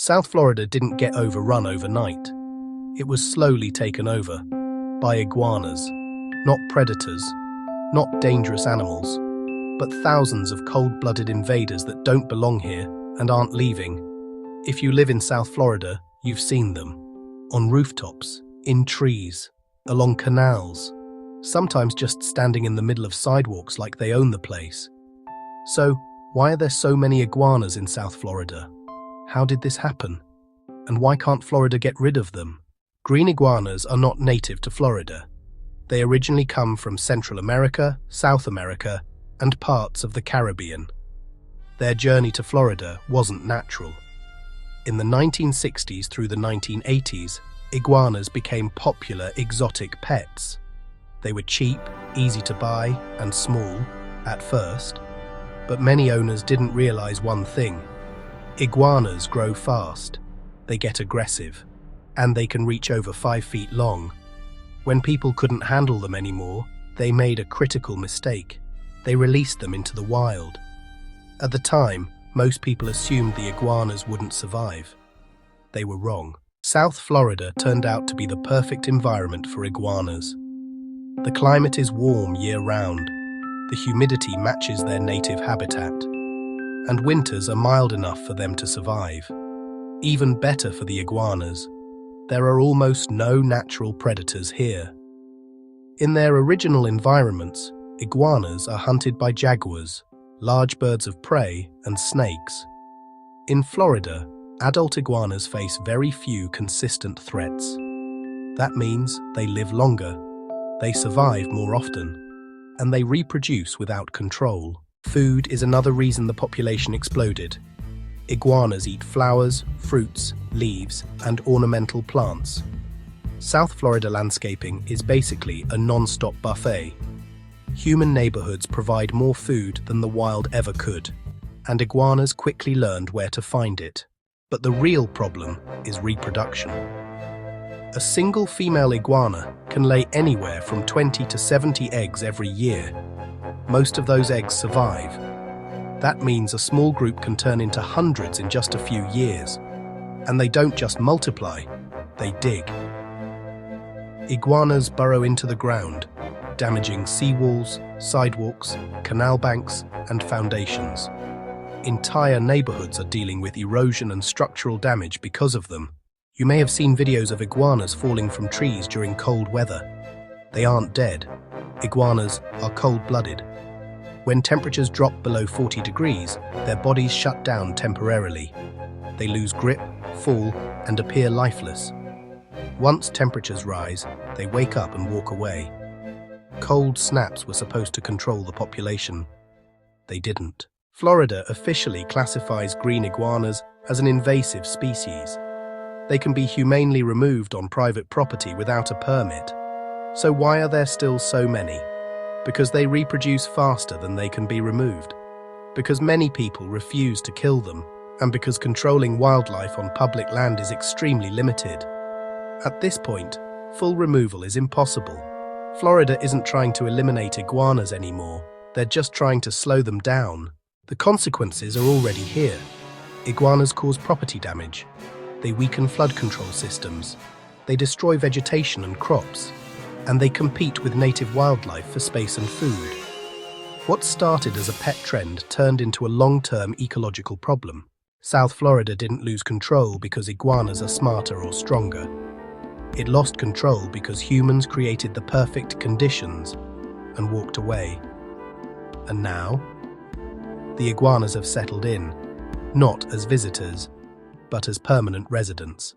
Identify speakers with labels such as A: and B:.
A: South Florida didn't get overrun overnight. It was slowly taken over by iguanas, not predators, not dangerous animals, but thousands of cold-blooded invaders that don't belong here and aren't leaving. If you live in South Florida, you've seen them. On rooftops, in trees, along canals, sometimes just standing in the middle of sidewalks like they own the place. So, why are there so many iguanas in South Florida? How did this happen? And why can't Florida get rid of them? Green iguanas are not native to Florida. They originally come from Central America, South America, and parts of the Caribbean. Their journey to Florida wasn't natural. In the 1960s through the 1980s, iguanas became popular exotic pets. They were cheap, easy to buy, and small at first. But many owners didn't realize one thing. Iguanas grow fast, they get aggressive, and they can reach over 5 feet long. When people couldn't handle them anymore, they made a critical mistake. They released them into the wild. At the time, most people assumed the iguanas wouldn't survive. They were wrong. South Florida turned out to be the perfect environment for iguanas. The climate is warm year-round. The humidity matches their native habitat. And winters are mild enough for them to survive. Even better for the iguanas, there are almost no natural predators here. In their original environments, iguanas are hunted by jaguars, large birds of prey, and snakes. In Florida, adult iguanas face very few consistent threats. That means they live longer, they survive more often, and they reproduce without control. Food is another reason the population exploded. Iguanas eat flowers, fruits, leaves, and ornamental plants. South Florida landscaping is basically a non-stop buffet. Human neighborhoods provide more food than the wild ever could, and iguanas quickly learned where to find it. But the real problem is reproduction. A single female iguana can lay anywhere from 20 to 70 eggs every year. Most of those eggs survive. That means a small group can turn into hundreds in just a few years. And they don't just multiply, they dig. Iguanas burrow into the ground, damaging seawalls, sidewalks, canal banks, and foundations. Entire neighborhoods are dealing with erosion and structural damage because of them. You may have seen videos of iguanas falling from trees during cold weather. They aren't dead. Iguanas are cold-blooded. When temperatures drop below 40 degrees, their bodies shut down temporarily. They lose grip, fall, and appear lifeless. Once temperatures rise, they wake up and walk away. Cold snaps were supposed to control the population. They didn't. Florida officially classifies green iguanas as an invasive species. They can be humanely removed on private property without a permit. So why are there still so many? Because they reproduce faster than they can be removed. Because many people refuse to kill them, and because controlling wildlife on public land is extremely limited. At this point, full removal is impossible. Florida isn't trying to eliminate iguanas anymore. They're just trying to slow them down. The consequences are already here. Iguanas cause property damage. They weaken flood control systems. They destroy vegetation and crops. And they compete with native wildlife for space and food. What started as a pet trend turned into a long-term ecological problem. South Florida didn't lose control because iguanas are smarter or stronger. It lost control because humans created the perfect conditions and walked away. And now, the iguanas have settled in, not as visitors, but as permanent residents.